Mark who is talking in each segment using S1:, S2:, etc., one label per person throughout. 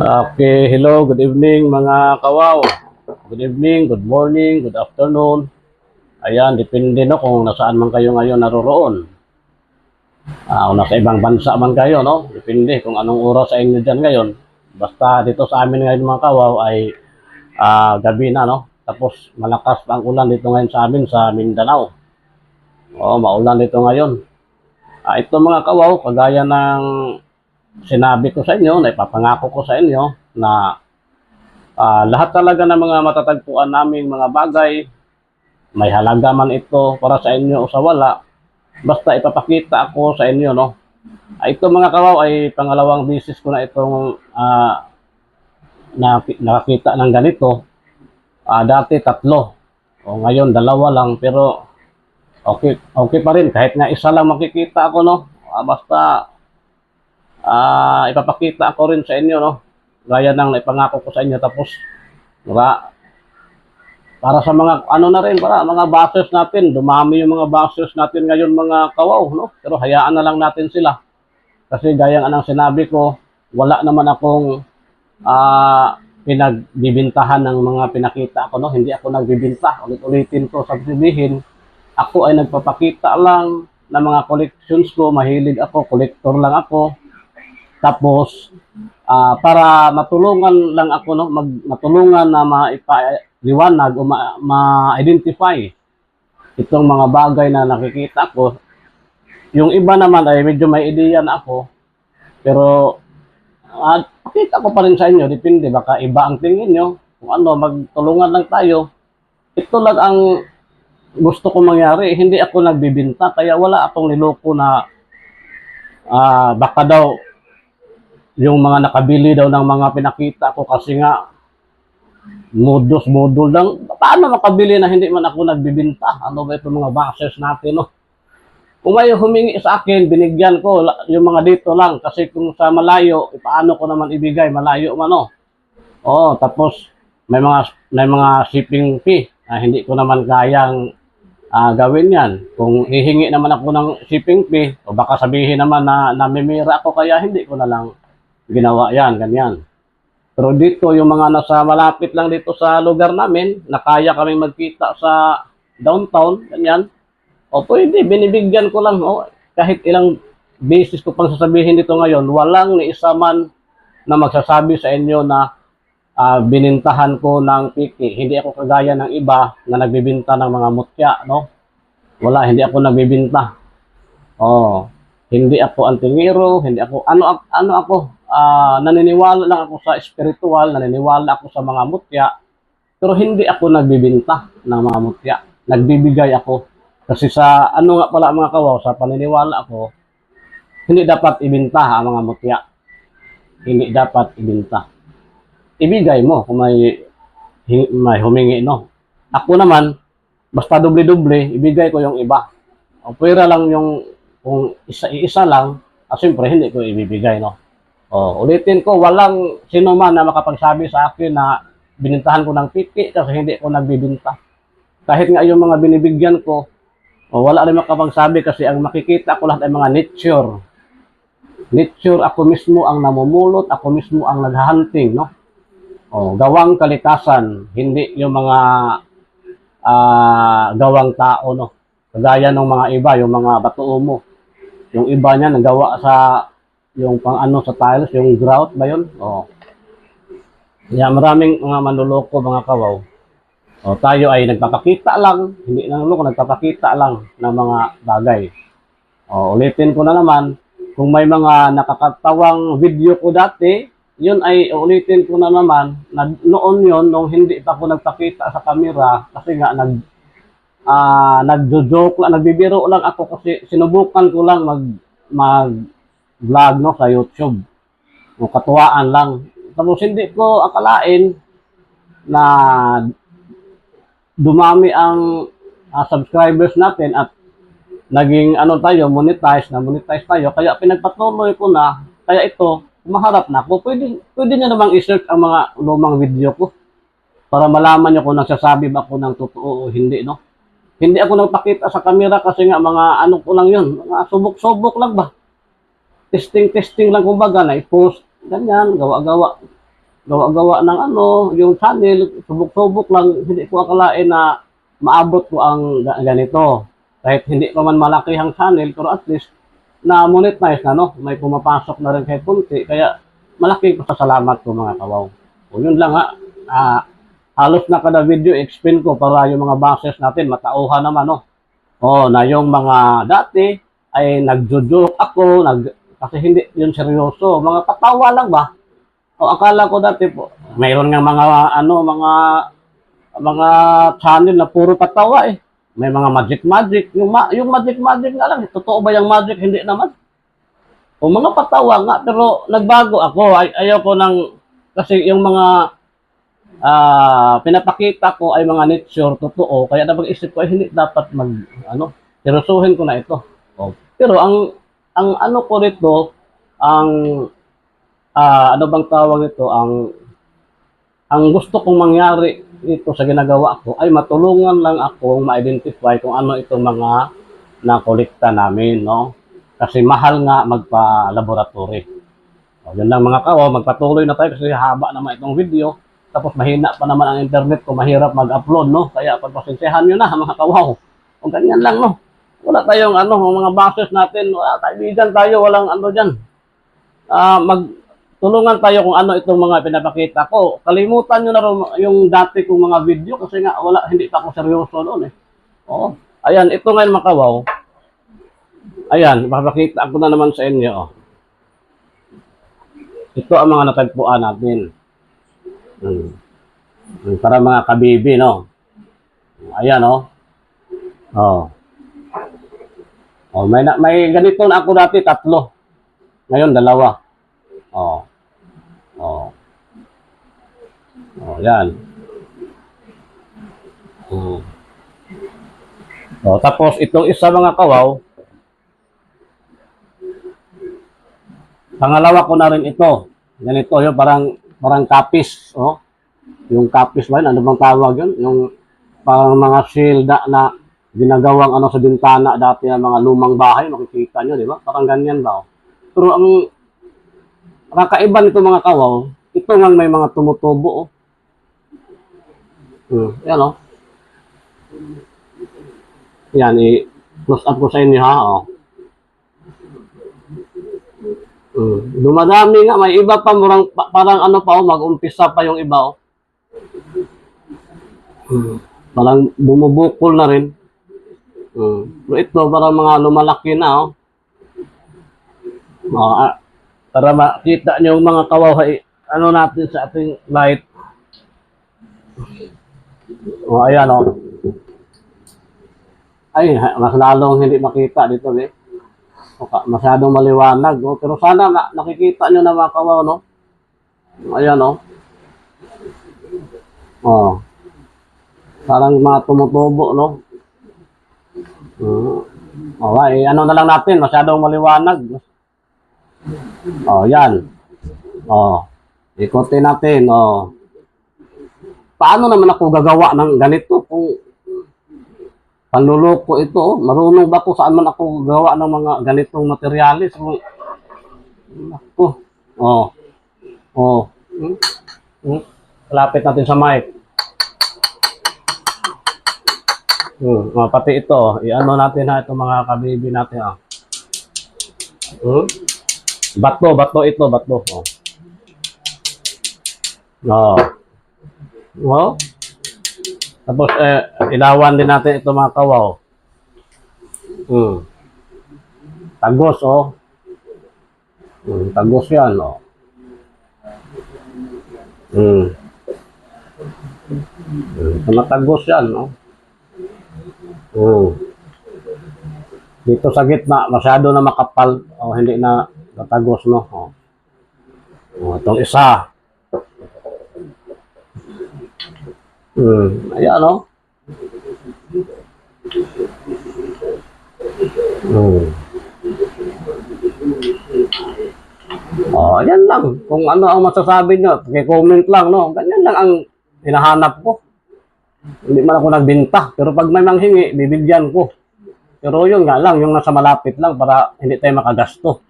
S1: Okay, hello, good evening mga kawaw. Good evening, good morning, good afternoon. Ayan, depende no kung nasaan man kayo ngayon naroroon. Kung nasa ibang bansa man kayo, no? Depende kung anong oras sa inyo dyan ngayon. Basta dito sa amin ngayon mga kawaw ay gabi na, no? Tapos malakas pa ang ulan dito ngayon sa amin sa Mindanao. Maulan dito ngayon. Ito mga kawaw, kagaya ng sinabi ko sa inyo, na ipapangako ko sa inyo na lahat talaga ng mga matatagpuan naming mga bagay, may halaga man ito para sa inyo o sa wala, basta ipapakita ako sa inyo, no? Ito mga kawaw ay pangalawang beses ko na itong nakakita ng ganito. Dati tatlo, o ngayon dalawa lang, pero okay pa rin kahit nga isa lang makikita ako, no? Basta ipapakita ako rin sa inyo, no? Gaya ng naipangako ko sa inyo. Tapos para sa mga ano na rin, para mga bashers natin, dumami yung mga bashers natin ngayon mga kawaw, no? Pero hayaan na lang natin sila. Kasi gaya nga ng sinabi ko, wala naman akong pinagbibintahan ng mga pinakita ko, no? Hindi ako nagbibinta. Ulit-ulitin ko, sabihin, ako ay nagpapakita lang ng mga collections ko. Mahilig ako, collector lang ako. Tapos para matulungan lang ako, no, matulungan na maipaliwanag o ma-identify itong mga bagay na nakikita ko. Yung iba naman ay medyo may ideya na ako, pero pakita ko pa rin sa inyo, depende, baka iba ang tingin nyo, kung ano, magtulungan lang tayo. Ito lang ang gusto ko mangyari, hindi ako nagbibinta, kaya wala akong niloko na baka daw yung mga nakabili daw ng mga pinakita ko kasi nga modul lang. Paano makabili na hindi man ako nagbibinta? Ano ba itong mga bashers natin, no? Kung may humingi sa akin, binigyan ko yung mga dito lang. Kasi kung sa malayo, paano ko naman ibigay? Malayo man, no? Tapos may mga shipping fee. Hindi ko naman kayang gawin yan. Kung hihingi naman ako ng shipping fee, o baka sabihin naman na namimira ako, kaya hindi ko na lang ginawa yan, ganyan. Pero dito, yung mga nasa malapit lang dito sa lugar namin, na kaya kaming magkita sa downtown, ganyan, pwede, binibigyan ko lang, kahit ilang beses ko pang sasabihin dito ngayon, walang ni isa man na magsasabi sa inyo na binintahan ko ng piki. Hindi ako kagaya ng iba na nagbibinta ng mga mutya, no? Wala, hindi ako nagbibinta. Hindi ako antingero, hindi ako, ano ako, naniniwala lang ako sa spiritual, naniniwala ako sa mga mutya, pero hindi ako nagbibinta ng mga mutya. Nagbibigay ako. Kasi sa, ano nga pala mga kawaw, sa paniniwala ako, hindi dapat ibinta ang mga mutya. Hindi dapat ibinta. Ibigay mo kung may humingi, no? Ako naman, basta doble-doble, ibigay ko yung iba. Pwera lang yung, kung isa lang, siyempre hindi ko ibibigay, no? Ulitin ko, walang sino man na makapagsabi sa akin na binintahan ko ng piki kasi hindi ko nagbibinta. Kahit nga yung mga binibigyan ko, wala rin makapagsabi kasi ang makikita ko lahat ay mga nature. Nature, ako mismo ang namumulot, ako mismo ang naghahunting, no? Gawang kalikasan, hindi yung mga gawang tao, no? Kagaya ng mga iba, yung mga batuomo. Yung iba niya nagawa sa yung pang ano sa tiles, yung grout ba yun? Maraming mga manluloko mga kawaw. Tayo ay nagpapakita lang, hindi nang loko, nagpapakita lang ng mga bagay. Ulitin ko na naman, kung may mga nakakatawang video ko dati, yun ay ulitin ko na naman, noon yun, nung hindi pa ako nagpakita sa camera, kasi nga nagjo-joke lang, nagbibiro lang ako kasi sinubukan ko lang mag-vlog, no, sa YouTube. Katuwaan lang. Tapos hindi ko akalain na dumami ang subscribers natin at naging monetize tayo. Kaya pinagpatuloy ko na, kaya ito, maharap na ako. Pwede nyo namang i-search ang mga lumang video ko para malaman nyo kung nagsasabi ba ako ng totoo o hindi, no? Hindi ako nagpakita sa camera kasi nga mga ano ko lang yun, mga subok-subok lang ba. Testing lang kumbaga, na i-post, ganyan, gawa-gawa. gawa-gawa ng ano, yung channel, subok-subok lang, hindi ko akalain na maabot ko ang ganito. Kahit hindi pa man malaki ang channel, pero at least na monetize na, no? May pumapasok na rin kahit kunti, kaya malaking pasasalamat ko mga kawaw. O yun lang ha, halos na kada video explain ko para yung mga bosses natin matauhan naman, no? O na yung mga dati ay nagjo-joke ako, kasi hindi yun seryoso, mga patawa lang ba? O akala ko dati po, mayroon nga mga ano, mga channel na puro patawa eh. May mga magic. Yung magic nga lang, totoo ba yung magic? Hindi naman. O mga patawa nga, pero nagbago ako. Ayaw ko ng, kasi yung mga pinapakita ko ay mga nature, totoo. Kaya napag-isip ko ay hindi dapat seryosohin ko na ito. O, pero ang ano ko nito, ang ano bang tawag nito, ang gusto kong mangyari ito sa ginagawa ko ay matulungan lang akong ma-identify kung ano itong mga nakolekta namin, no? Kasi mahal nga magpa-laboratory. O, yun lang mga kawaw, magpatuloy na tayo kasi haba naman itong video. Tapos mahina pa naman ang internet ko, mahirap mag-upload, no? Kaya pagpasensyahan nyo na mga kawaw. O ganyan lang, no? Wala tayong mga bosses natin, kaibigan tayo, walang ano dyan. Tulungan tayo kung ano itong mga pinapakita ko. Kalimutan nyo na rin yung dati kong mga video kasi nga hindi pa ako seryoso noon eh. Oo. Ayan, ito ngayon mga kawaw. Ayan, papakita ko na naman sa inyo. Oh. Ito ang mga natagpuan natin. Para mga kabibi, no? Ayan, oh. Oh. Oh, may ganito na ako dati, 3. Ngayon, 2. Oh. Oh. Oh, yan. Oh, tapos itong isa mga kawaw, pangalawa ko na rin ito. Ganito, yung parang kapis, oh. Yung kapis ba yun? Ano bang tawag yun? Yung parang mga shield na ginagawang sa bintana dati ng mga lumang bahay, makikita nyo, di ba? Parang ganyan ba? Oh. Pero ang kakaiba nito mga kawaw, ito nga may mga tumutubo. Oh. Yan oh. Yan, i-close up ko sa inyo ha. Oh. Dumadami nga, may iba pa, parang mag-umpisa pa yung iba oh. Parang bumubukol na rin. Pero ito, parang mga lumalaki na oh. Para makita nyo yung mga kawaw, natin sa ating light. O, ayan o. Ay, mas lalong hindi makita dito eh. Masyadong maliwanag. No? Pero sana nakikita nyo na mga kawaw, no? Ayan o. O. Parang mga tumutubo, no? Okay, na lang natin, masyadong maliwanag. Oh, yan. Oh. Ikotin natin, oh. Paano naman ako gagawa ng ganito kung panluloko ito, oh? Marunong ba ko saan man ako gagawa ng mga ganitong materialis? Oh. Oh. Lapit natin sa mic. Pati ito, natin ha, itong mga kabibi natin ha. Bato ito. Oh. Oh. Tapos ilawan din natin ito mga kawaw. Tagos oh. Tagos yan oh. Matagos yan oh. Dito sa gitna, masyado na makapal. O, hindi na natagos, no? O, itong isa. Ayan, no? O, ayan lang. Kung ano ang masasabi nyo, comment lang, no? Ganyan lang ang hinahanap ko. Hindi man ako nagbenta. Pero pag may manghingi, bibigyan ko. Pero yun nga lang, yung nasa malapit lang para hindi tayo makagasto.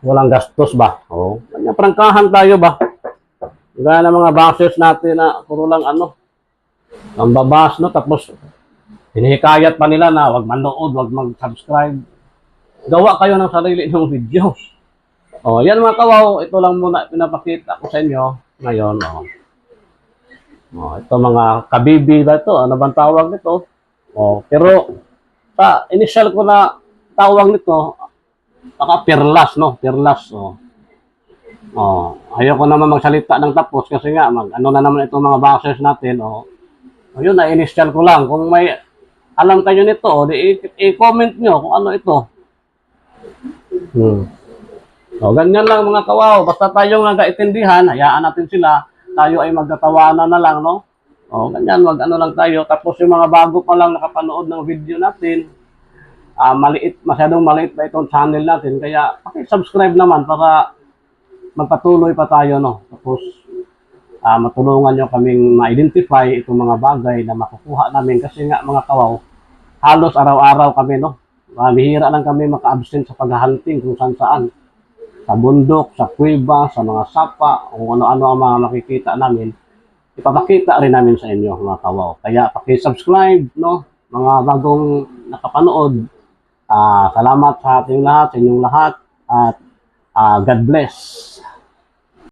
S1: Walang gastos ba? Oo. Kanya prangkahan tayo ba? Gaya ng mga bashers natin na puro lang ano, ang babas, no? Tapos, hinihikayat pa nila na wag manood, wag mag-subscribe. Gawa kayo ng sarili ng video. O, yan mga kawaw, ito lang muna pinapakita ko sa inyo ngayon. O, ito mga kabibi ba ito? Ano bang tawag nito? O, pero sa initial ko na tawag nito, perlas, no? Perlas, o. Ayoko naman magsalita ng tapos kasi nga, ano na naman itong mga bashers natin, o. Yun, na-initial ko lang. Kung may alam kayo nito, i-comment nyo kung ano ito. Ganyan lang mga kawaw. Basta tayong nagkaintindihan, hayaan natin sila. Tayo ay magtatawanan na lang, no? Ganyan, ano lang tayo. Tapos yung mga bago pa lang nakapanood ng video natin, masyadong maliit pa itong channel natin. Kaya, subscribe naman para magpatuloy pa tayo, no? Tapos, matulungan nyo kaming ma-identify itong mga bagay na makukuha namin. Kasi nga, mga kawaw, halos araw-araw kami, no? Bihira lang kami maka-absent sa paghahunting kung saan-saan. Sa bundok, sa kuweba, sa mga sapa, kung ano-ano ang mga makikita namin, ipapakita rin namin sa inyo, mga kawaw. Kaya paki-subscribe, no? Mga bagong nakapanood. Salamat sa ating lahat, sa inyong lahat, at God bless.